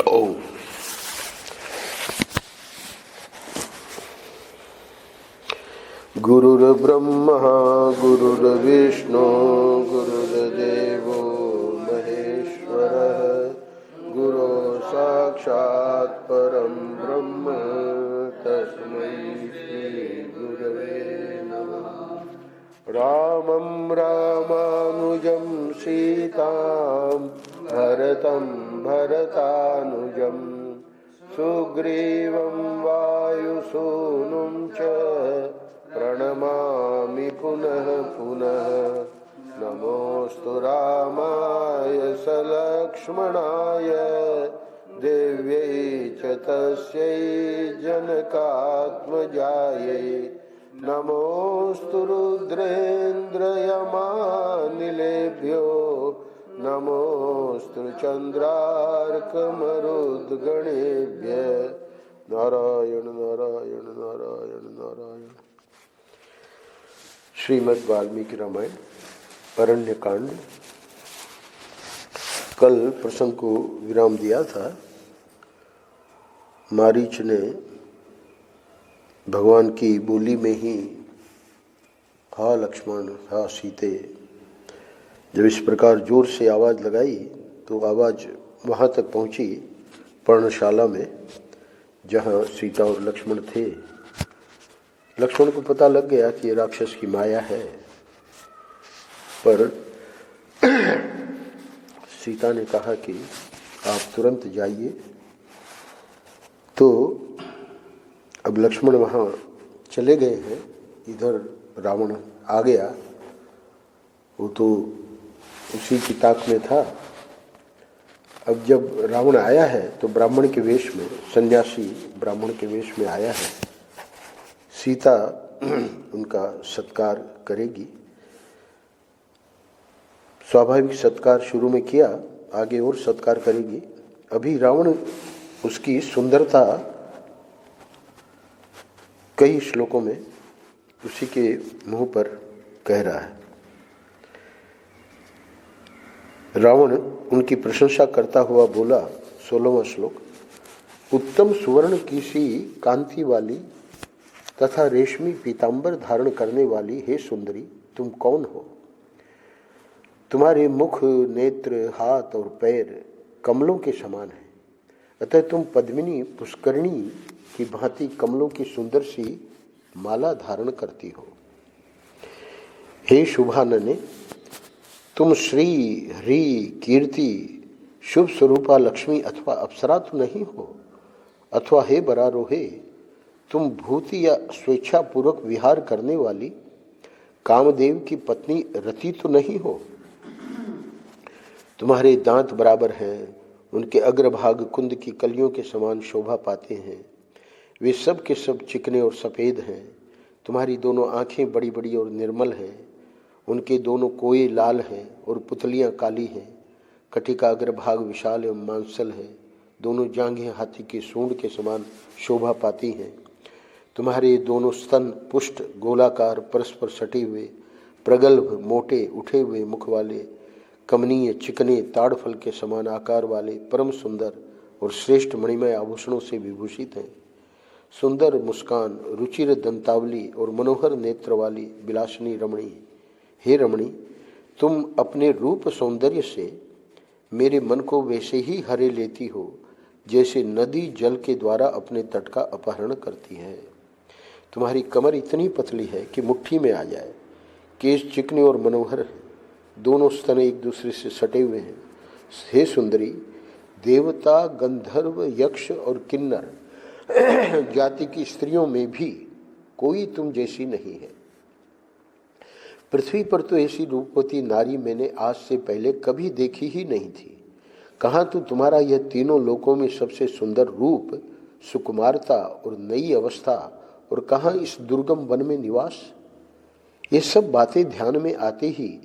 ओम। गुरुर्ब्रह्मा गुरुर्विष्णु गुरुर्देवो महेश्वरः गुरु साक्षात् परं ब्रह्म तस्मै श्री गुरवे नमः। रामं रामानुजं सीतां भरतं भरतानुजं सुग्रीवं वायुसूनुं च प्रणमामि पुनः पुनः। नमोऽस्तु रामाय सलक्ष्मणाय देव्यै च तस्यै जनकात्मजायै। नमोऽस्तु रुद्रेन्द्रयमानिलेभ्यो नमोऽस्तु चन्द्रार्कमरुद्गणेभ्यः। नारायण नारायण नारायण नारायण। श्रीमद् वाल्मीकि रामायण अरण्य कांड। कल प्रसंग को विराम दिया था। मारीच ने भगवान की बोली में ही हा लक्ष्मण हा सीते जब इस प्रकार जोर से आवाज़ लगाई तो आवाज़ वहाँ तक पहुँची पर्णशाला में जहाँ सीता और लक्ष्मण थे। लक्ष्मण को पता लग गया कि ये राक्षस की माया है, पर सीता ने कहा कि आप तुरंत जाइए। तो अब लक्ष्मण वहाँ चले गए हैं। इधर रावण आ गया, वो तो उसी की ताक में था। अब जब रावण आया है तो ब्राह्मण के वेश में, सन्यासी ब्राह्मण के वेश में आया है। सीता उनका सत्कार करेगी। स्वाभाविक सत्कार शुरू में किया, आगे और सत्कार करेगी। अभी रावण उसकी सुंदरता कई श्लोकों में उसी के मुंह पर कह रहा है। रावण उनकी प्रशंसा करता हुआ बोला, 16वां श्लोक। उत्तम सुवर्ण की सी कांति वाली तथा रेशमी पीतांबर धारण करने वाली हे सुंदरी, तुम कौन हो? तुम्हारे मुख, नेत्र, हाथ और पैर कमलों के समान हैं, अतः तुम पद्मिनी पुष्करणी की भांति कमलों की सुंदर सी माला धारण करती हो। हे शुभानने, तुम श्री, हरि, कीर्ति, शुभ स्वरूपा लक्ष्मी अथवा अप्सरा तो नहीं हो, अथवा हे बरारोहे, तुम भूति या स्वेच्छा पूर्वक विहार करने वाली कामदेव की पत्नी रति तो नहीं हो। तुम्हारे दांत बराबर हैं, उनके अग्रभाग कुंद की कलियों के समान शोभा पाते हैं। वे सब के सब चिकने और सफ़ेद हैं। तुम्हारी दोनों आँखें बड़ी बड़ी और निर्मल हैं। उनके दोनों कोए लाल हैं और पुतलियाँ काली हैं। कटी का अग्रभाग विशाल एवं मांसल है। दोनों जांघें हाथी के सूंड के समान शोभा पाती हैं। तुम्हारे दोनों स्तन पुष्ट, गोलाकार, परस्पर सटे हुए, प्रगल्भ, मोटे, उठे हुए मुख वाले, कमनीय, चिकने, ताड़फल के समान आकार वाले, परम सुंदर और श्रेष्ठ मणिमय आभूषणों से विभूषित हैं। सुंदर मुस्कान, रुचिर दंतावली और मनोहर नेत्र वाली विलासिनी रमणी, हे रमणी, तुम अपने रूप सौंदर्य से मेरे मन को वैसे ही हरे लेती हो जैसे नदी जल के द्वारा अपने तट का अपहरण करती है। तुम्हारी कमर इतनी पतली है कि मुट्ठी में आ जाए। केश चिकने और मनोहर हैं। दोनों स्तन एक दूसरे से सटे हुए हैं। हे सुंदरी, देवता, गंधर्व, यक्ष और किन्नर जाति की स्त्रियों में भी कोई तुम जैसी नहीं है। पृथ्वी पर तो ऐसी रूपवती नारी मैंने आज से पहले कभी देखी ही नहीं थी। कहाँ तो तुम्हारा यह तीनों लोकों में सबसे सुंदर रूप, सुकुमारता और नई अवस्था, और कहाँ इस दुर्गम वन में निवास। ये सब बातें ध्यान में आते ही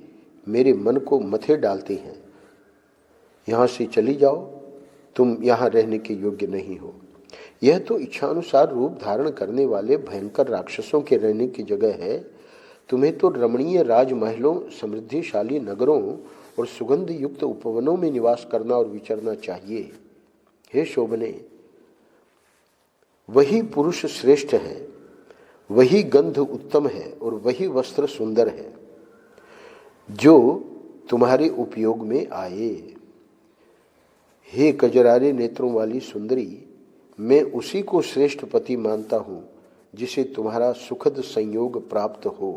मेरे मन को मथे डालती हैं। यहाँ से चली जाओ, तुम यहाँ रहने के योग्य नहीं हो। यह तो इच्छानुसार रूप धारण करने वाले भयंकर राक्षसों के रहने की जगह है। तुम्हें तो रमणीय राजमहलों, समृद्धिशाली नगरों और सुगंध युक्त उपवनों में निवास करना और विचरना चाहिए। हे शोभने, वही पुरुष श्रेष्ठ है, वही गंध उत्तम है और वही वस्त्र सुंदर है जो तुम्हारे उपयोग में आए। हे कजरारे नेत्रों वाली सुंदरी, मैं उसी को श्रेष्ठ पति मानता हूं जिसे तुम्हारा सुखद संयोग प्राप्त हो।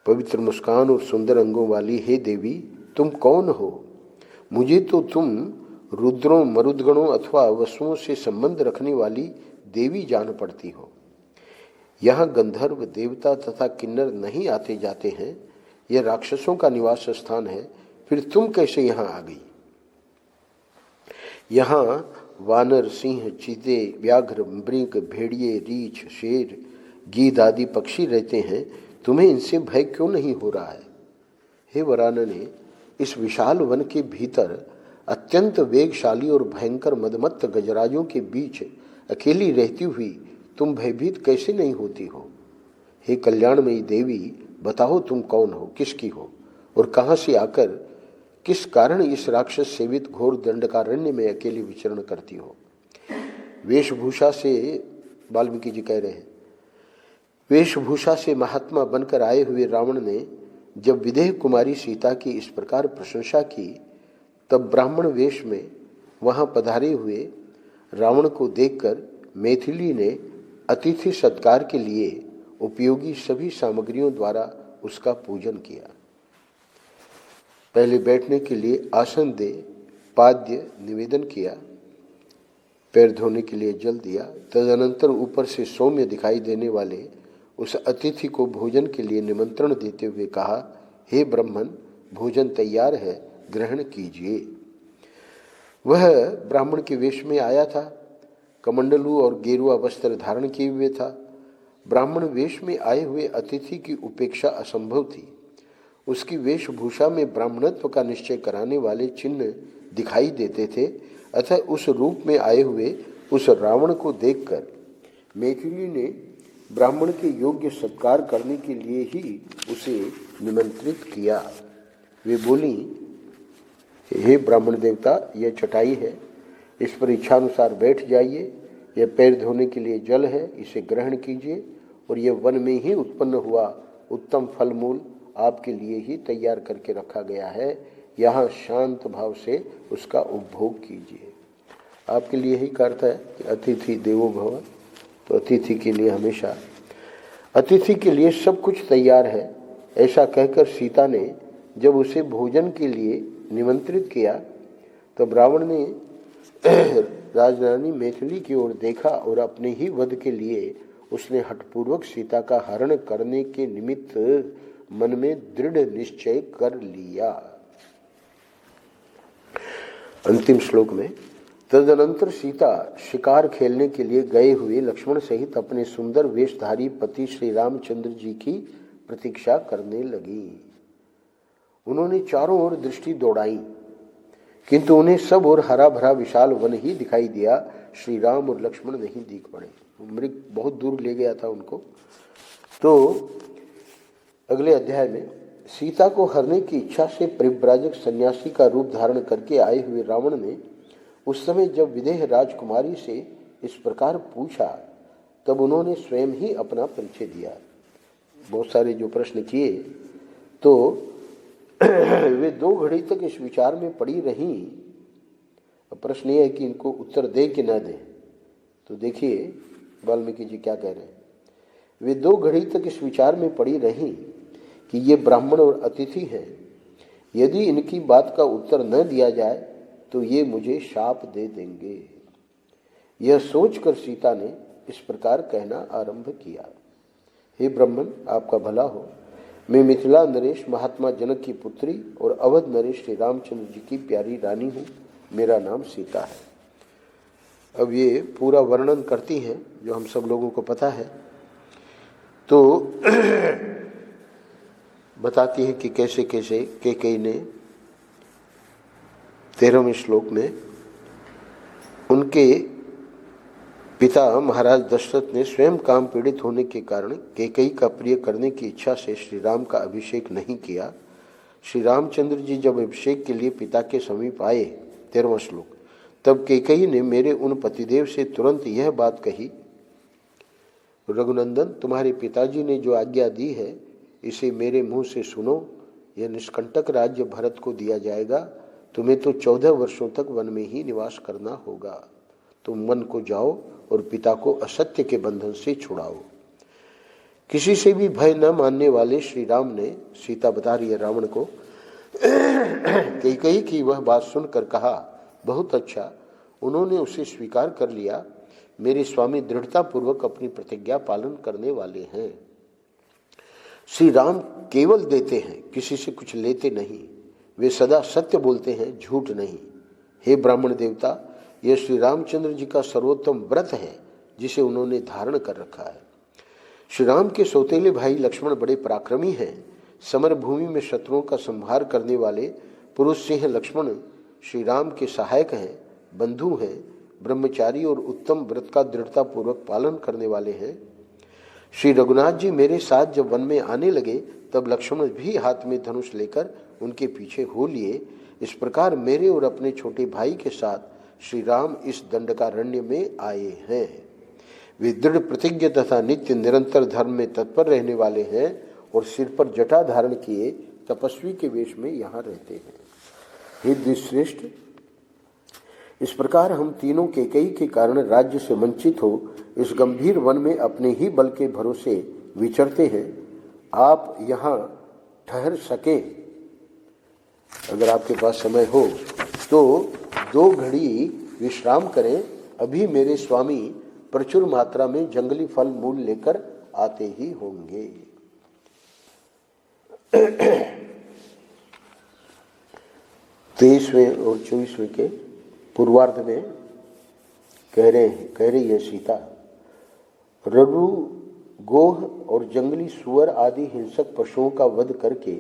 पवित्र मुस्कान और सुंदर अंगों वाली हे देवी, तुम कौन हो? मुझे तो तुम रुद्रों, मरुदगणों अथवा वसुओं से संबंध रखने वाली देवी जान पड़ती हो। यहाँ गंधर्व, देवता तथा किन्नर नहीं आते जाते हैं, यह राक्षसों का निवास स्थान है, फिर तुम कैसे यहाँ आ गई? यहाँ वानर, सिंह, चीते, व्याघ्र, मृग, भेड़िए, रीछ, शेर, गीद आदि पक्षी रहते हैं, तुम्हें इनसे भय क्यों नहीं हो रहा है? हे वरानने, इस विशाल वन के भीतर अत्यंत वेगशाली और भयंकर मदमत्त गजराजों के बीच अकेली रहती हुई तुम भयभीत कैसे नहीं होती हो? हे कल्याणमयी देवी, बताओ तुम कौन हो, किसकी हो और कहाँ से आकर किस कारण इस राक्षस सेवित घोर दंडकारण्य में अकेली विचरण करती हो? वेशभूषा से, वाल्मीकि जी कह रहे हैं, वेशभूषा से महात्मा बनकर आए हुए रावण ने जब विदेह कुमारी सीता की इस प्रकार प्रशंसा की, तब ब्राह्मण वेश में वहां पधारे हुए रावण को देखकर मैथिली ने अतिथि सत्कार के लिए उपयोगी सभी सामग्रियों द्वारा उसका पूजन किया। पहले बैठने के लिए आसन दे, पाद्य निवेदन किया, पैर धोने के लिए जल दिया। तदनंतर ऊपर से सौम्य दिखाई देने वाले उस अतिथि को भोजन के लिए निमंत्रण देते हुए कहा, हे ब्राह्मण, भोजन तैयार है, ग्रहण कीजिए। वह ब्राह्मण के वेश में आया था, कमंडलू और गेरुआ वस्त्र धारण किए हुए था। ब्राह्मण वेश में आए हुए अतिथि की उपेक्षा असंभव थी। उसकी वेशभूषा में ब्राह्मणत्व का निश्चय कराने वाले चिन्ह दिखाई देते थे। अतः उस रूप में आए हुए उस रावण को देखकर मैथिली ने ब्राह्मण के योग्य सत्कार करने के लिए ही उसे निमंत्रित किया। वे बोली, हे ब्राह्मण देवता, यह चटाई है, इस पर इच्छानुसार बैठ जाइए। यह पैर धोने के लिए जल है, इसे ग्रहण कीजिए। और यह वन में ही उत्पन्न हुआ उत्तम फल मूल आपके लिए ही तैयार करके रखा गया है। यहाँ शांत भाव से उसका उपभोग कीजिए। आपके लिए ही अर्थ है कि अतिथि देवो भव, तो अतिथि के लिए हमेशा, अतिथि के लिए सब कुछ तैयार है। ऐसा कहकर सीता ने जब उसे भोजन के लिए निमंत्रित किया, तब रावण ने राजरानी मैथिली की ओर देखा और अपने ही वध के लिए उसने हठपूर्वक सीता का हरण करने के निमित्त मन में दृढ़ निश्चय कर लिया। अंतिम श्लोक में, तदनंतर सीता शिकार खेलने के लिए गए हुए लक्ष्मण सहित अपने सुंदर वेशधारी पति श्री रामचंद्र जी की प्रतीक्षा करने लगी। उन्होंने चारों ओर दृष्टि दौड़ाई, किंतु उन्हें सब और हरा भरा विशाल वन ही दिखाई दिया। श्री राम और लक्ष्मण नहीं दिख पड़े। मृग बहुत दूर ले गया था उनको। तो अगले अध्याय में सीता को हरने की इच्छा से परिव्राजक सन्यासी का रूप धारण करके आए हुए रावण ने उस समय जब विदेह राजकुमारी से इस प्रकार पूछा, तब उन्होंने स्वयं ही अपना परिचय दिया। बहुत सारे जो प्रश्न किए, तो वे 2 घड़ी तक इस विचार में पड़ी रहीं। अब प्रश्न ये है कि इनको उत्तर दे कि ना दे। तो देखिए वाल्मीकि जी क्या कह रहे हैं। वे 2 घड़ी तक इस विचार में पड़ी रहीं कि ये ब्राह्मण और अतिथि हैं, यदि इनकी बात का उत्तर न दिया जाए तो ये मुझे शाप दे देंगे। यह सोचकर सीता ने इस प्रकार कहना आरंभ किया, हे ब्राह्मण, आपका भला हो। मैं मिथिला नरेश महात्मा जनक की पुत्री और अवध नरेश श्री रामचंद्र जी की प्यारी रानी हूँ। मेरा नाम सीता है। अब ये पूरा वर्णन करती हैं जो हम सब लोगों को पता है। तो बताती है कि कैसे कैसे कैकेयी ने 13वें श्लोक में उनके पिता महाराज दशरथ ने स्वयं काम पीड़ित होने के कारण कैकेयी का प्रिय करने की इच्छा से श्री राम का अभिषेक नहीं किया। श्री रामचंद्र जी जब अभिषेक के लिए पिता के समीप आए, 13वां श्लोक, तब कैकेयी ने मेरे उन पतिदेव से तुरंत यह बात कही, रघुनंदन, तुम्हारे पिताजी ने जो आज्ञा दी है इसे मेरे मुंह से सुनो। यह निष्कंटक राज्य भरत को दिया जाएगा। तुम्हें तो 14 वर्षों तक वन में ही निवास करना होगा। तुम वन को जाओ और पिता को असत्य के बंधन से छुड़ाओ। किसी से भी भय न मानने वाले श्री राम ने, सीता बता रही है रावण को, कैकेयी की वह बात सुनकर कहा, बहुत अच्छा, उन्होंने उसे स्वीकार कर लिया। मेरे स्वामी दृढ़ता पूर्वक अपनी प्रतिज्ञा पालन करने वाले हैं। श्री राम केवल देते हैं, किसी से कुछ लेते नहीं। वे सदा सत्य बोलते हैं, झूठ नहीं। हे ब्राह्मण देवता, यह श्री रामचंद्र जी का सर्वोत्तम व्रत है जिसे उन्होंने धारण कर रखा है। श्री राम के सौतेले भाई लक्ष्मण बड़े पराक्रमी हैं। समर भूमि में शत्रुओं का संहार करने वाले पुरुष सिंह लक्ष्मण श्री राम के सहायक हैं, बंधु हैं, ब्रह्मचारी और उत्तम व्रत का दृढ़ता पूर्वक पालन करने वाले हैं। श्री रघुनाथ जी मेरे साथ जब वन में आने लगे तब लक्ष्मण भी हाथ में धनुष लेकर उनके पीछे हो लिए। इस प्रकार मेरे और अपने छोटे भाई के साथ श्री राम इस दंडकारण्य में आए हैं। वे दृढ़ प्रतिज्ञ तथा नित्य निरंतर धर्म में तत्पर रहने वाले हैं और सिर पर जटा धारण किए तपस्वी के वेश में यहाँ रहते हैं। हे द्विश्रेष्ठ, इस प्रकार हम तीनों कैकेयी के कारण राज्य से वंचित हो इस गंभीर वन में अपने ही बल के भरोसे विचरते हैं। आप यहाँ ठहर सके, अगर आपके पास समय हो तो 2 घड़ी विश्राम करें। अभी मेरे स्वामी प्रचुर मात्रा में जंगली फल मूल लेकर आते ही होंगे। 23वें और 24वें के पूर्वार्ध में कह रही है सीता, रघु, गोह और जंगली सुअर आदि हिंसक पशुओं का वध करके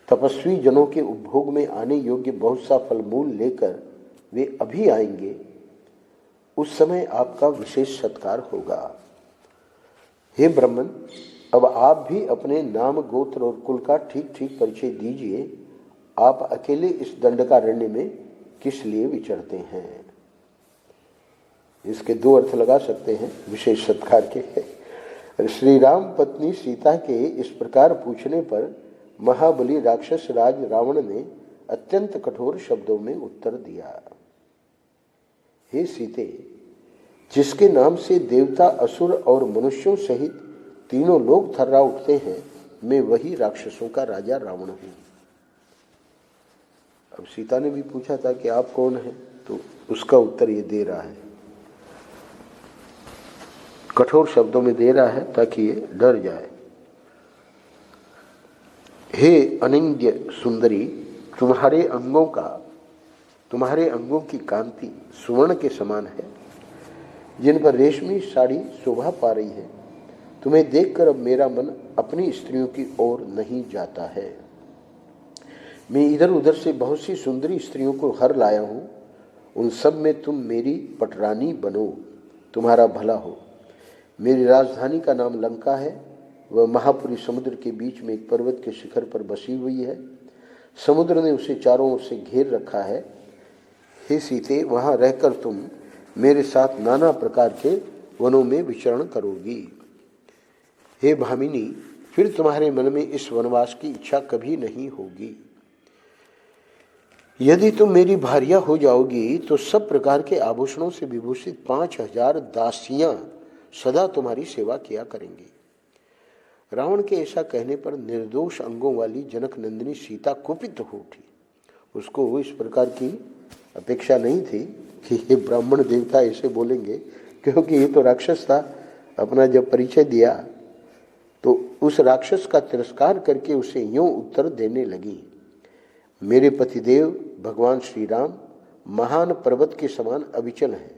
तपस्वी जनों के उपभोग में आने योग्य बहुत सा फल मूल लेकर वे अभी आएंगे। उस समय आपका विशेष सत्कार होगा। हे ब्राह्मण, अब आप भी अपने नाम, गोत्र और कुल का ठीक ठीक परिचय दीजिए। आप अकेले इस दंडकारण्य में किस लिए विचरते हैं? इसके 2 अर्थ लगा सकते हैं विशेष सत्कार के। श्री राम पत्नी सीता के इस प्रकार पूछने पर महाबली राक्षस राज रावण ने अत्यंत कठोर शब्दों में उत्तर दिया, हे सीते, जिसके नाम से देवता, असुर और मनुष्यों सहित तीनों लोग थर्रा उठते हैं, मैं वही राक्षसों का राजा रावण हूं। अब सीता ने भी पूछा था कि आप कौन हैं, तो उसका उत्तर ये दे रहा है, कठोर शब्दों में दे रहा है ताकि ये डर जाए। हे अनिंद्य सुंदरी, तुम्हारे अंगों की कांति सुवर्ण के समान है, जिन पर रेशमी साड़ी शोभा पा रही है। तुम्हें देखकर अब मेरा मन अपनी स्त्रियों की ओर नहीं जाता है। मैं इधर उधर से बहुत सी सुंदरी स्त्रियों को हर लाया हूँ। उन सब में तुम मेरी पटरानी बनो, तुम्हारा भला हो। मेरी राजधानी का नाम लंका है। वह महापुरी समुद्र के बीच में एक पर्वत के शिखर पर बसी हुई है। समुद्र ने उसे चारों ओर से घेर रखा है। हे सीते, वहाँ रहकर तुम मेरे साथ नाना प्रकार के वनों में विचरण करोगी। हे भामिनी, फिर तुम्हारे मन में इस वनवास की इच्छा कभी नहीं होगी। यदि तुम मेरी भार्या हो जाओगी तो सब प्रकार के आभूषणों से विभूषित 5000 दासियां सदा तुम्हारी सेवा किया करेंगी। रावण के ऐसा कहने पर निर्दोष अंगों वाली जनक नंदिनी सीता कुपित हो उठी। उसको इस प्रकार की अपेक्षा नहीं थी कि ये ब्राह्मण देवता ऐसे बोलेंगे, क्योंकि ये तो राक्षस था। अपना जब परिचय दिया तो उस राक्षस का तिरस्कार करके उसे यूं उत्तर देने लगी, मेरे पतिदेव भगवान श्री राम महान पर्वत के समान अविचल हैं,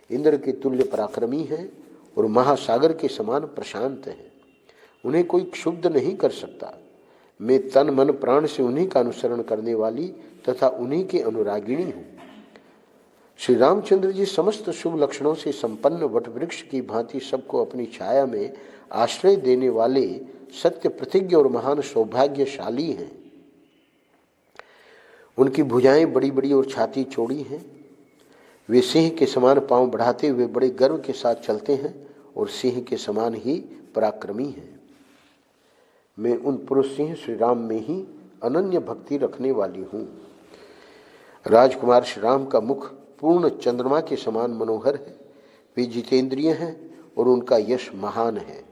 इंद्र के तुल्य पराक्रमी हैं और महासागर के समान प्रशांत हैं। उन्हें कोई क्षुब्ध नहीं कर सकता। मैं तन मन प्राण से उन्हीं का अनुसरण करने वाली तथा उन्हीं की अनुरागिणी हूँ। श्री रामचंद्र जी समस्त शुभ लक्षणों से संपन्न वटवृक्ष की भांति सबको अपनी छाया में आश्रय देने वाले सत्य प्रतिज्ञ और महान सौभाग्यशाली हैं। उनकी भुजाएं बड़ी बड़ी और छाती चौड़ी हैं। वे सिंह के समान पांव बढ़ाते हुए बड़े गर्व के साथ चलते हैं और सिंह के समान ही पराक्रमी हैं। मैं उन पुरुष सिंह श्री राम में ही अनन्य भक्ति रखने वाली हूँ। राजकुमार श्री राम का मुख पूर्ण चंद्रमा के समान मनोहर है। वे जितेंद्रिय हैं और उनका यश महान है।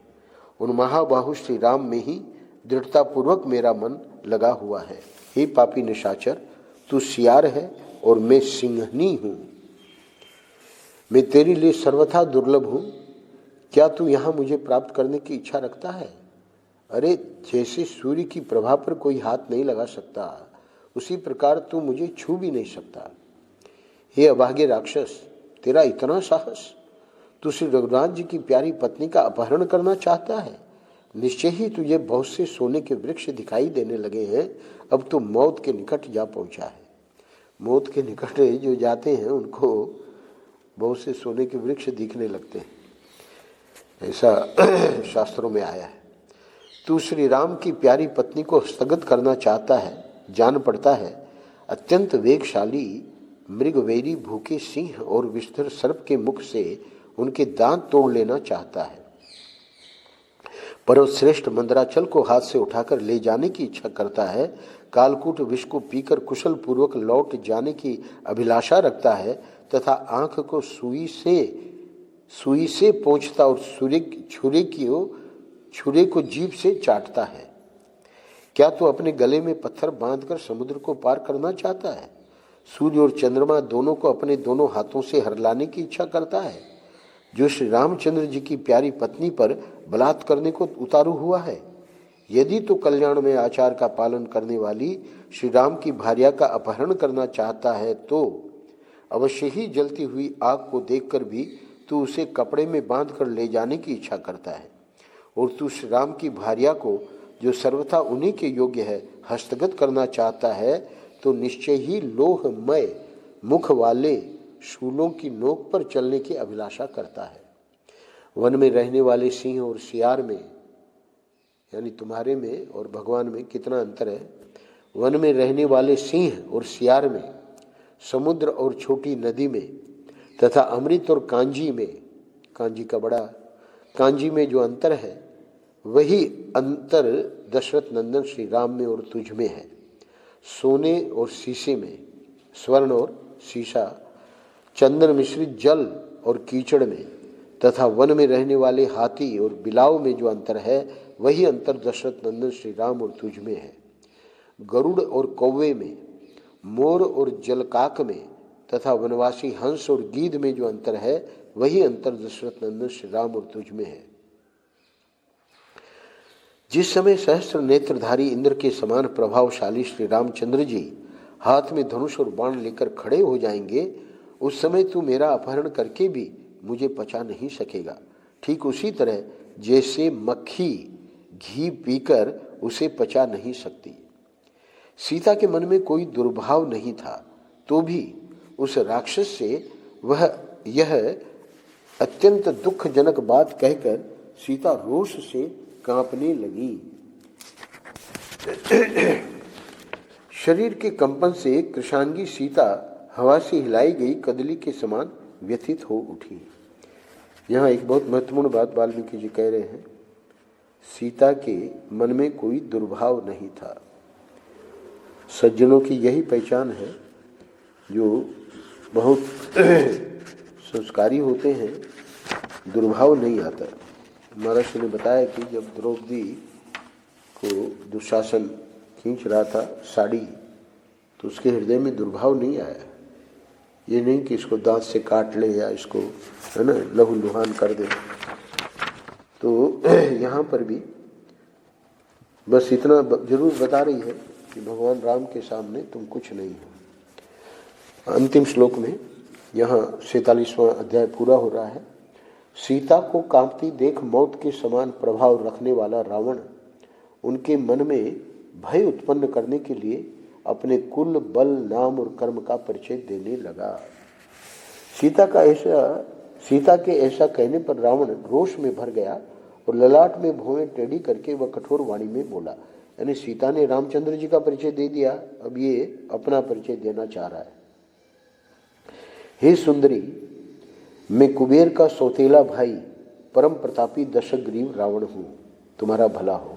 उन महाबाहु श्री राम में ही दृढ़तापूर्वक मेरा मन लगा हुआ है। हे पापी निशाचर, तू सियार है और मैं सिंहनी हूँ। मैं तेरे लिए सर्वथा दुर्लभ हूँ। क्या तू यहाँ मुझे प्राप्त करने की इच्छा रखता है? अरे, जैसे सूर्य की प्रभा पर कोई हाथ नहीं लगा सकता, उसी प्रकार तू मुझे छू भी नहीं सकता। हे अभागे राक्षस, तेरा इतना साहस! तू श्री रघुनाथ जी की प्यारी पत्नी का अपहरण करना चाहता है। निश्चय ही तुझे बहुत से सोने के वृक्ष दिखाई देने लगे हैं। अब तू मौत के निकट जा पहुंचा है। मौत के निकट जो जाते हैं उनको बहुत से सोने के वृक्ष दिखने लगते हैं, ऐसा शास्त्रों में आया है। तू श्री राम की प्यारी पत्नी को हस्तगत करना चाहता है। जान पड़ता है अत्यंत वेगशाली मृगवैरी भूखे सिंह और विषधर सर्प के मुख से उनके दांत तोड़ लेना चाहता है। पर्वतश्रेष्ठ मंदराचल को हाथ से उठाकर ले जाने की इच्छा करता है। कालकूट विष को पीकर कुशल पूर्वक लौट जाने की अभिलाषा रखता है तथा आंख को सुई से पोंछता और छुरे को जीभ से चाटता है। क्या तू अपने गले में पत्थर बांधकर समुद्र को पार करना चाहता है? सूर्य और चंद्रमा दोनों को अपने दोनों हाथों से हरलाने की इच्छा करता है। जो श्री रामचंद्र जी की प्यारी पत्नी पर बलात्कार करने को उतारू हुआ है। यदि तो कल्याण में आचार का पालन करने वाली श्री राम की भार्या का अपहरण करना चाहता है तो अवश्य ही जलती हुई आग को देखकर भी तू उसे कपड़े में बांधकर ले जाने की इच्छा करता है। और तू श्री राम की भार्या को, जो सर्वथा उन्हीं के योग्य है, हस्तगत करना चाहता है तो निश्चय ही लोहमय मुख वाले शूलों की नोक पर चलने की अभिलाषा करता है। वन में रहने वाले सिंह और सियार में, यानी तुम्हारे में और भगवान में कितना अंतर है। वन में रहने वाले सिंह और सियार में, समुद्र और छोटी नदी में तथा अमृत और कांजी में, कांजी में जो अंतर है वही अंतर दशरथ नंदन श्री राम में और तुझ में है। सोने और शीशे में, स्वर्ण और शीशा, चंदन मिश्रित जल और कीचड़ में तथा वन में रहने वाले हाथी और बिलाव में जो अंतर है वही अंतर दशरथ नंदन श्री राम और तुझ में है। गरुड़ और कौवे में, मोर और जलकाक में तथा वनवासी हंस और गीध में जो अंतर है वही अंतर दशरथ नंदन श्री राम और तुझ में है। जिस समय सहस्त्र नेत्रधारी इंद्र के समान प्रभावशाली श्री रामचंद्र जी हाथ में धनुष और बाण लेकर खड़े हो जाएंगे, उस समय तू मेरा अपहरण करके भी मुझे पचा नहीं सकेगा। ठीक उसी तरह जैसे मक्खी घी पीकर उसे पचा नहीं सकती। सीता के मन में कोई दुर्भाव नहीं था तो भी उस राक्षस से वह यह अत्यंत दुखजनक बात कहकर सीता रोष से कांपने लगी। शरीर के कंपन से कृशांगी सीता हवा से हिलाई गई कदली के समान व्यथित हो उठी। यहाँ एक बहुत महत्वपूर्ण बात वाल्मीकि जी कह रहे हैं, सीता के मन में कोई दुर्भाव नहीं था। सज्जनों की यही पहचान है, जो बहुत संस्कारी होते हैं, दुर्भाव नहीं आता। महाराज ने बताया कि जब द्रौपदी को दुशासन खींच रहा था साड़ी, तो उसके हृदय में दुर्भाव नहीं आया। ये नहीं कि इसको दांत से काट ले या इसको, है ना, लहू लुहान कर दे। तो यहाँ पर भी बस इतना जरूर बता रही है कि भगवान राम के सामने तुम कुछ नहीं हो। अंतिम श्लोक में यहाँ 47वां अध्याय पूरा हो रहा है। सीता को कांपती देख मौत के समान प्रभाव रखने वाला रावण उनके मन में भय उत्पन्न करने के लिए अपने कुल, बल, नाम और कर्म का परिचय देने लगा। सीता के ऐसा कहने पर रावण रोष में भर गया और ललाट में भौहें टेढ़ी करके वह कठोर वाणी में बोला। यानी सीता ने रामचंद्र जी का परिचय दे दिया, अब ये अपना परिचय देना चाह रहा है। हे सुंदरी, मैं कुबेर का सौतेला भाई परम प्रतापी दशग्रीव रावण हूँ, तुम्हारा भला हो।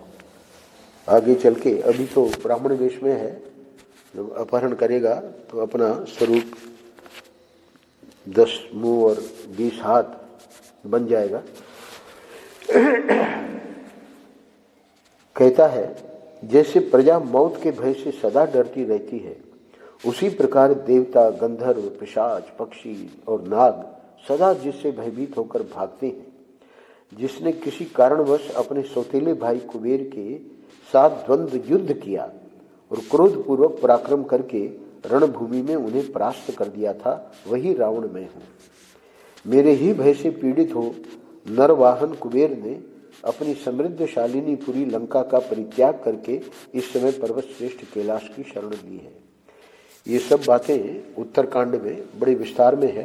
आगे चल के, अभी तो ब्राह्मण वेश में है, जब अपहरण करेगा तो अपना स्वरूप 10 मुंह और 20 हाथ बन जाएगा। कहता है, जैसे प्रजा मौत के भय से सदा डरती रहती है, उसी प्रकार देवता, गंधर्व, पिशाच, पक्षी और नाग सदा जिससे भयभीत होकर भागते हैं। जिसने किसी कारणवश अपने सौतेले भाई कुबेर के साथ द्वंद्व युद्ध किया और क्रोध पूर्वक पराक्रम करके रणभूमि में उन्हें परास्त कर दिया था, वही रावण मैं हूँ। मेरे ही भय से पीड़ित हो नरवाहन कुबेर ने अपनी समृद्धशालिनी पुरी लंका का परित्याग करके इस समय पर्वत श्रेष्ठ कैलाश की शरण ली है। ये सब बातें उत्तरकांड में बड़े विस्तार में है,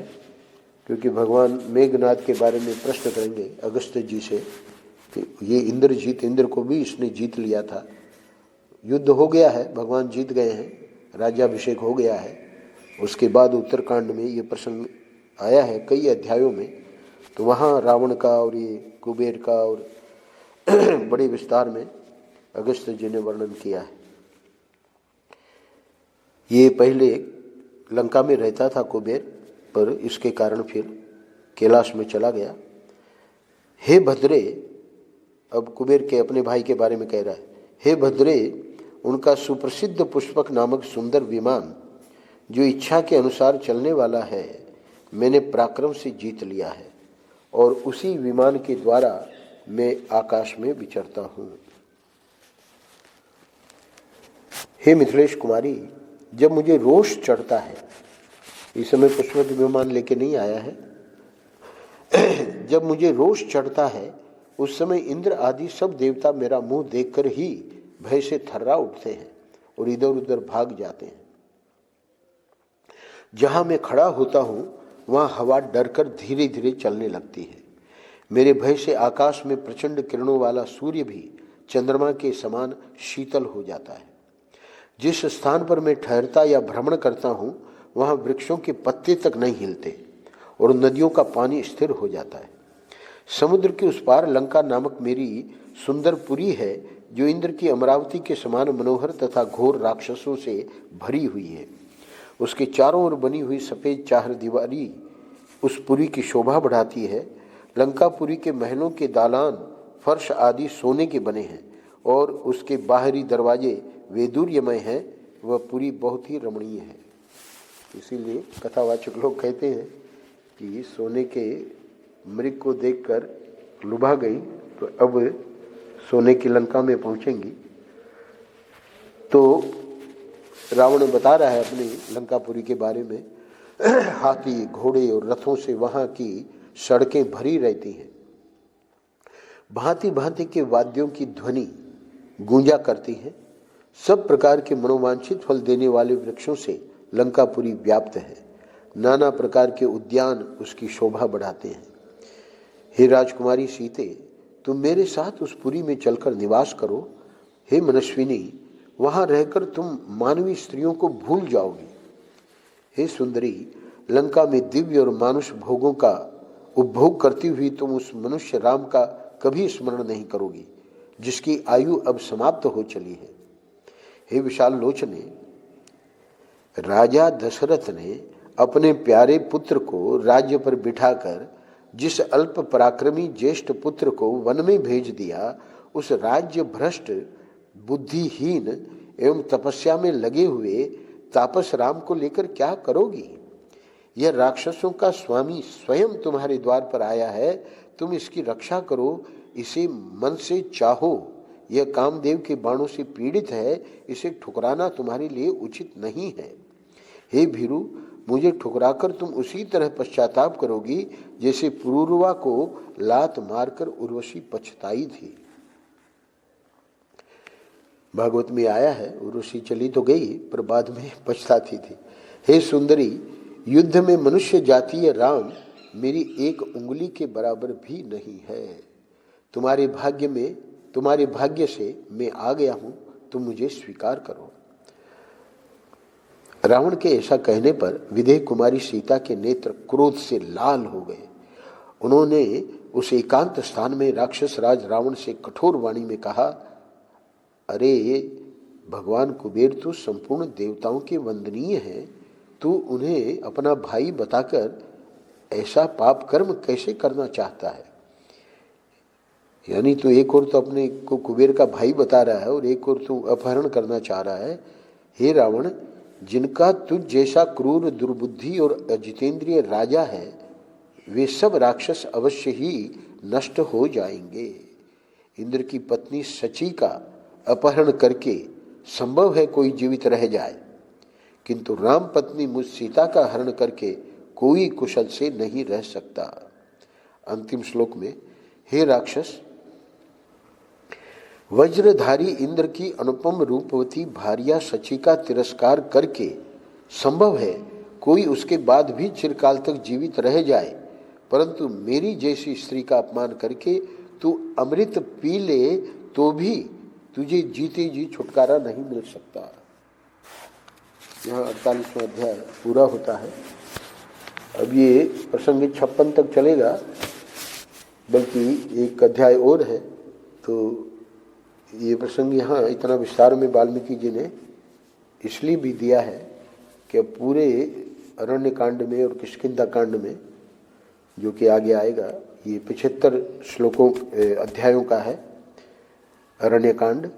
क्योंकि भगवान मेघनाद के बारे में प्रश्न करेंगे अगस्त्य जी से कि ये इंद्र को भी इसने जीत लिया था। युद्ध हो गया है, भगवान जीत गए हैं, राज्याभिषेक हो गया है। उसके बाद उत्तरकांड में ये प्रसंग आया है कई अध्यायों में, तो वहाँ रावण का और ये कुबेर का और बड़े विस्तार में अगस्त्य जी ने वर्णन किया है। ये पहले लंका में रहता था कुबेर, पर इसके कारण फिर कैलाश में चला गया। हे भद्रे, अब कुबेर के अपने भाई के बारे में कह रहा है, हे भद्रे, उनका सुप्रसिद्ध पुष्पक नामक सुंदर विमान जो इच्छा के अनुसार चलने वाला है, मैंने पराक्रम से जीत लिया है और उसी विमान के द्वारा मैं आकाश में विचरता हूँ। हे मिथिलेश कुमारी, जब मुझे रोष चढ़ता है, इस समय पुष्पक विमान लेके नहीं आया है, जब मुझे रोष चढ़ता है उस समय इंद्र आदि सब देवता मेरा मुंह देखकर ही भय से थर्रा उठते हैं और इधर उधर भाग जाते हैं। जहां मैं खड़ा होता हूं वहां हवा डरकर धीरे धीरे चलने लगती है। मेरे भय से आकाश में प्रचंड किरणों वाला सूर्य भी चंद्रमा के समान शीतल हो जाता है। जिस स्थान पर मैं ठहरता या भ्रमण करता हूं वहां वृक्षों के पत्ते तक नहीं हिलते और नदियों का पानी स्थिर हो जाता है। समुद्र के उस पार लंका नामक मेरी सुंदर पुरी है, जो इंद्र की अमरावती के समान मनोहर तथा घोर राक्षसों से भरी हुई है। उसके चारों ओर बनी हुई सफेद चार दीवारी उस पुरी की शोभा बढ़ाती है। लंकापुरी के महलों के दालान, फर्श आदि सोने के बने हैं और उसके बाहरी दरवाजे वैदूर्यमय हैं। वह पुरी बहुत ही रमणीय है। इसीलिए कथावाचक लोग कहते हैं कि सोने के मृग को देखकर लुभा गई, तो अब सोने की लंका में पहुंचेंगी। तो रावण बता रहा है अपनी लंकापुरी के बारे में। हाथी, घोड़े और रथों से वहां की सड़कें भरी रहती हैं। भांति भांति के वाद्यों की ध्वनि गूंजा करती है। सब प्रकार के मनोवांछित फल देने वाले वृक्षों से लंकापुरी व्याप्त है। नाना प्रकार के उद्यान उसकी शोभा बढ़ाते हैं। हे राजकुमारी सीते, तुम मेरे साथ उस पुरी में चलकर निवास करो। हे मनस्विनी, वहां रहकर तुम मानवी स्त्रियों को भूल जाओगी। हे सुंदरी, लंका में दिव्य और मानुष भोगों का उपभोग करती हुई तुम उस मनुष्य राम का कभी स्मरण नहीं करोगी, जिसकी आयु अब समाप्त हो चली है। हे विशाल लोचने, राजा दशरथ ने अपने प्यारे पुत्र को राज्य पर बिठाकर जिस अल्प पराक्रमी ज्येष्ठ पुत्र को वन में भेज दिया, उस राज्य भ्रष्ट, बुद्धिहीन एवं तपस्या में लगे हुए तापस राम को लेकर क्या करोगी? यह राक्षसों का स्वामी स्वयं तुम्हारे द्वार पर आया है, तुम इसकी रक्षा करो, इसे मन से चाहो। यह कामदेव के बाणों से पीड़ित है, इसे ठुकराना तुम्हारे लिए उचित नहीं है। हे भीरु, मुझे ठुकराकर तुम उसी तरह पश्चाताप करोगी जैसे पुरूरवा को लात मारकर उर्वशी पछताई थी। भागवत में आया है, उर्वशी चली तो गई पर बाद में पछताती थी। हे सुंदरी, युद्ध में मनुष्य जातीय राम मेरी एक उंगली के बराबर भी नहीं है। तुम्हारे भाग्य से मैं आ गया हूं, तुम मुझे स्वीकार करो। रावण के ऐसा कहने पर विदेह कुमारी सीता के नेत्र क्रोध से लाल हो गए। उन्होंने उस एकांत स्थान में राक्षस राज रावण से कठोर वाणी में कहा, अरे भगवान कुबेर तो संपूर्ण देवताओं के वंदनीय हैं, तू उन्हें अपना भाई बताकर ऐसा पाप कर्म कैसे करना चाहता है? यानी तू एक और तो अपने को कुबेर का भाई बता रहा है और एक और तू अपहरण करना चाह रहा है। हे रावण, जिनका तुझ जैसा क्रूर, दुर्बुद्धि और अजितेंद्रिय राजा है, वे सब राक्षस अवश्य ही नष्ट हो जाएंगे। इंद्र की पत्नी शची का अपहरण करके संभव है कोई जीवित रह जाए, किंतु राम पत्नी मुझ सीता का हरण करके कोई कुशल से नहीं रह सकता। अंतिम श्लोक में, हे राक्षस, वज्रधारी इंद्र की अनुपम रूपवती भार्या शची का तिरस्कार करके संभव है कोई उसके बाद भी चिरकाल तक जीवित रह जाए, परंतु मेरी जैसी स्त्री का अपमान करके तू अमृत पी ले तो भी तुझे जीते जी छुटकारा नहीं मिल सकता। यहाँ 48वां अध्याय पूरा होता है। अब ये प्रसंग 56 तक चलेगा, बल्कि एक अध्याय और है। तो ये प्रसंग यहाँ इतना विस्तार में वाल्मीकि जी ने इसलिए भी दिया है कि पूरे अरण्य कांड में और किष्किंधा कांड में, जो कि आगे आएगा, ये 75 श्लोकों अध्यायों का है अरण्य कांड।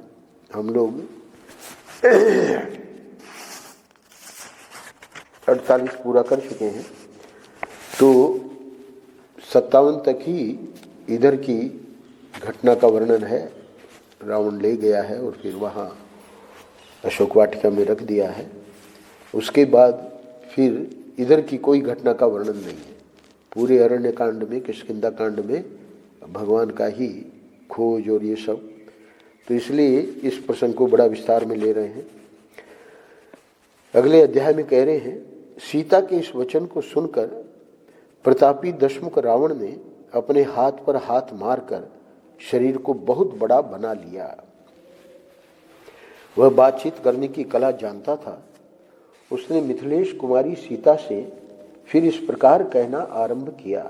हम लोग 48 पूरा कर चुके हैं, तो 57 तक ही इधर की घटना का वर्णन है। रावण ले गया है और फिर वहाँ अशोक वाटिका में रख दिया है। उसके बाद फिर इधर की कोई घटना का वर्णन नहीं है। पूरे अरण्य कांड में, किष्किंधा कांड में भगवान का ही खोज और ये सब, तो इसलिए इस प्रसंग को बड़ा विस्तार में ले रहे हैं। अगले अध्याय में कह रहे हैं, सीता के इस वचन को सुनकर प्रतापी दशमुख रावण ने अपने हाथ पर हाथ मारकर शरीर को बहुत बड़ा बना लिया। वह बातचीत करने की कला जानता था। उसने मिथिलेश कुमारी सीता से फिर इस प्रकार कहना आरंभ किया,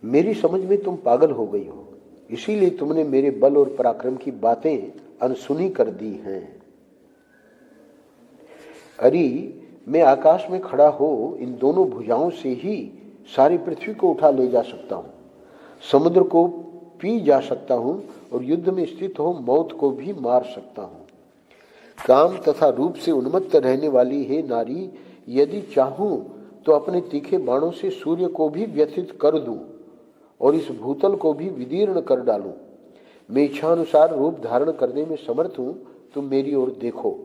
मेरी समझ में तुम पागल हो गई हो, इसीलिए तुमने मेरे बल और पराक्रम की बातें अनसुनी कर दी हैं। अरे मैं आकाश में खड़ा हो इन दोनों भुजाओं से ही सारी पृथ्वी को उठा ले जा सकता हूँ, समुद्र को पी जा सकता हूँ और युद्ध में स्थित हो मौत को भी मार सकता हूँ। काम तथा रूप से उन्मत्त रहने वाली हे नारी, यदि चाहूं तो अपने तीखे बाणों से सूर्य को भी व्यथित कर दूं और इस भूतल को भी विदीर्ण कर डालूं। मैं इच्छानुसार रूप धारण करने में समर्थ हूं, तुम मेरी ओर देखो।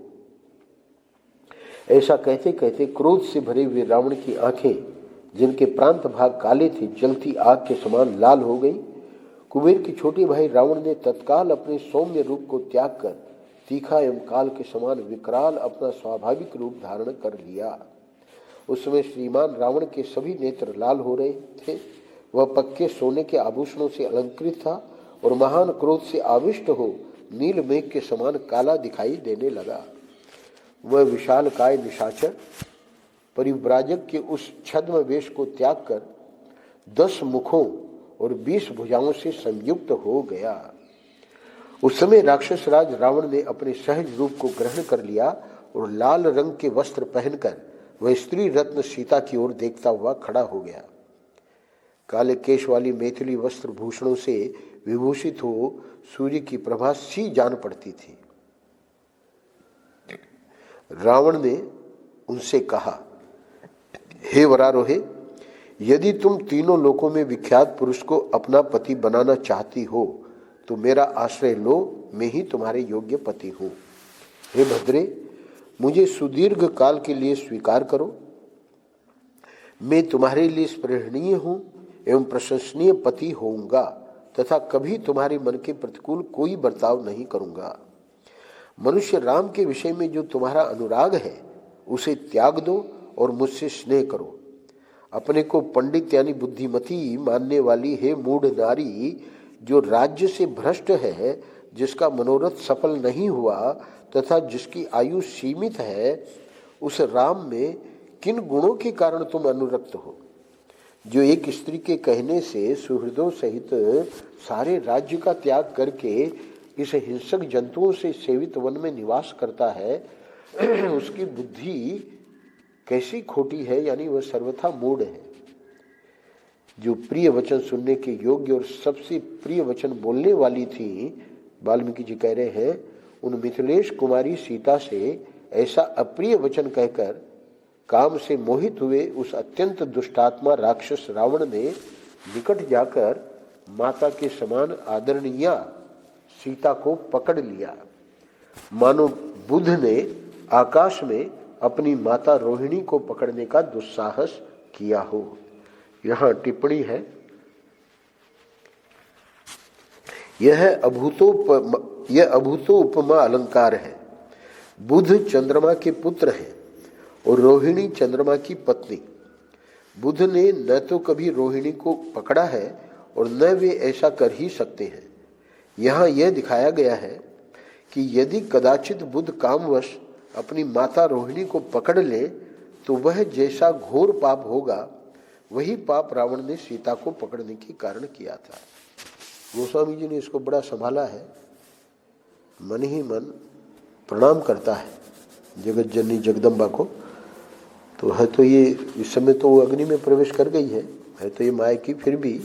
ऐसा कहते कहते क्रोध से भरे हुए रावण की आंखें, जिनके प्रांत भाग काले थे, जलती आग के समान लाल हो गई। कुबेर के छोटे भाई रावण ने तत्काल अपने सौम्य रूप को त्याग कर तीखा एवं काल के समान विकराल अपना स्वाभाविक रूप धारण कर लिया। उस समय श्रीमान रावण के सभी नेत्र लाल हो रहे थे। वह पक्के सोने के आभूषणों से अलंकृत था और महान क्रोध से आविष्ट हो नील मेघ के समान काला दिखाई देने लगा। वह विशाल काय निशाचर परिव्राजक के उस छद्म वेश को त्याग कर 10 मुखों और 20 भुजाओं से संयुक्त हो गया। उस समय राक्षस राज रावण ने अपने सहज रूप को ग्रहण कर लिया और लाल रंग के वस्त्र पहनकर वह स्त्री रत्न सीता की ओर देखता हुआ खड़ा हो गया। काले केश वाली मैथिली वस्त्र भूषणों से विभूषित हो सूर्य की प्रभा सी जान पड़ती थी। रावण ने उनसे कहा, हे वरारोहे, यदि तुम तीनों लोकों में विख्यात पुरुष को अपना पति बनाना चाहती हो तो मेरा आश्रय लो, मैं ही तुम्हारे योग्य पति हूं। हे भद्रे, मुझे सुदीर्घ काल के लिए स्वीकार करो। मैं तुम्हारे लिए स्पृहणीय हूं एवं प्रशंसनीय पति होऊंगा तथा कभी तुम्हारे मन के प्रतिकूल कोई बर्ताव नहीं करूंगा। मनुष्य राम के विषय में जो तुम्हारा अनुराग है उसे त्याग दो और मुझसे स्नेह करो। अपने को पंडित यानी बुद्धिमती मानने वाली हे मूढ़ नारी, जो राज्य से भ्रष्ट है, जिसका मनोरथ सफल नहीं हुआ तथा जिसकी आयु सीमित है, उस राम में किन गुणों के कारण तुम अनुरक्त हो, जो एक स्त्री के कहने से सुहृदों सहित सारे राज्य का त्याग करके इस हिंसक जंतुओं से सेवित वन में निवास करता है, उसकी बुद्धि कैसी खोटी है, यानी वह सर्वथा मूढ़ है। जो प्रिय वचन सुनने के योग्य और सबसे प्रिय वचन बोलने वाली थी, वाल्मीकि जी कह रहे हैं, उन मिथिलेश कुमारी सीता से ऐसा अप्रिय वचन कहकर काम से मोहित हुए उस अत्यंत दुष्टात्मा राक्षस रावण ने निकट जाकर माता के समान आदरणीय सीता को पकड़ लिया, मानो बुध ने आकाश में अपनी माता रोहिणी को पकड़ने का दुस्साहस किया हो। यहां टिप्पणी है, यह अभूतो उपमा अलंकार है। बुध चंद्रमा के पुत्र हैं और रोहिणी चंद्रमा की पत्नी। बुध ने न तो कभी रोहिणी को पकड़ा है और न वे ऐसा कर ही सकते हैं। यहाँ यह दिखाया गया है कि यदि कदाचित बुध कामवश अपनी माता रोहिणी को पकड़ ले तो वह जैसा घोर पाप होगा, वही पाप रावण ने सीता को पकड़ने के कारण किया था। गोस्वामी जी ने इसको बड़ा संभाला है। मन ही मन प्रणाम करता है जगत जननी जगदम्बा को। तो है तो ये, इस समय तो वो अग्नि में प्रवेश कर गई है तो ये माया की, फिर भी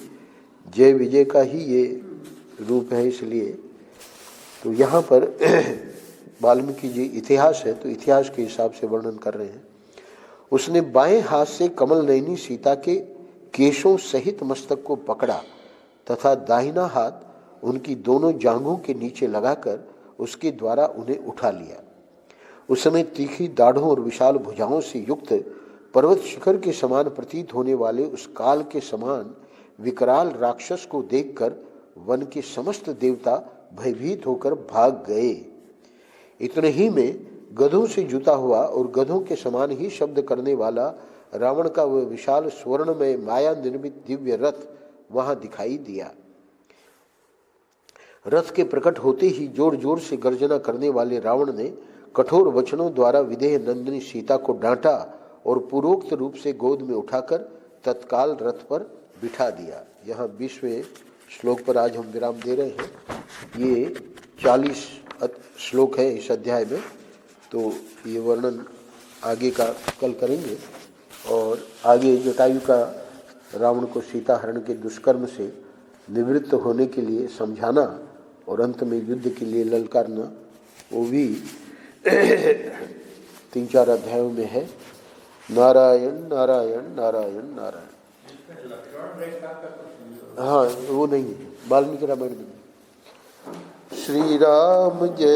जय विजय का ही ये रूप है। इसलिए तो यहाँ पर वाल्मीकि जी इतिहास है तो इतिहास के हिसाब से वर्णन कर रहे हैं। उसने बाएं हाथ से कमल नयनी सीता के केशों सहित मस्तक को पकड़ा तथा दाहिना हाथ उनकी दोनों जांघों के नीचे लगाकर उसके द्वारा उन्हें उठा लिया। उस समय तीखी दाढ़ों और विशाल भुजाओं से युक्त पर्वत शिखर के समान प्रतीत होने वाले उस काल के समान विकराल राक्षस को देखकर वन के समस्त देवता भयभीत होकर भाग गए। इतने ही में गधों से जुता हुआ और गधों के समान ही शब्द करने वाला रावण का वह विशाल स्वर्णमय माया निर्मित दिव्य रथ वहां दिखाई दिया। रथ के प्रकट होते ही जोर जोर से गर्जना करने वाले रावण ने कठोर वचनों द्वारा विदेह नंदिनी सीता को डांटा और पूर्वोक्त रूप से गोद में उठाकर तत्काल रथ पर बिठा दिया। यहाँ 20वें श्लोक पर आज हम विराम दे रहे हैं। ये 40 श्लोक है इस अध्याय में, तो ये वर्णन आगे का कल करेंगे। और आगे जटायु का रावण को सीता हरण के दुष्कर्म से निवृत्त होने के लिए समझाना और अंत में युद्ध के लिए ललकारना, वो भी 3-4 अध्यायों में है। नारायण नारायण नारायण नारायण। हाँ, वो नहीं है, वाल्मीकि रामायण में। श्री राम जय।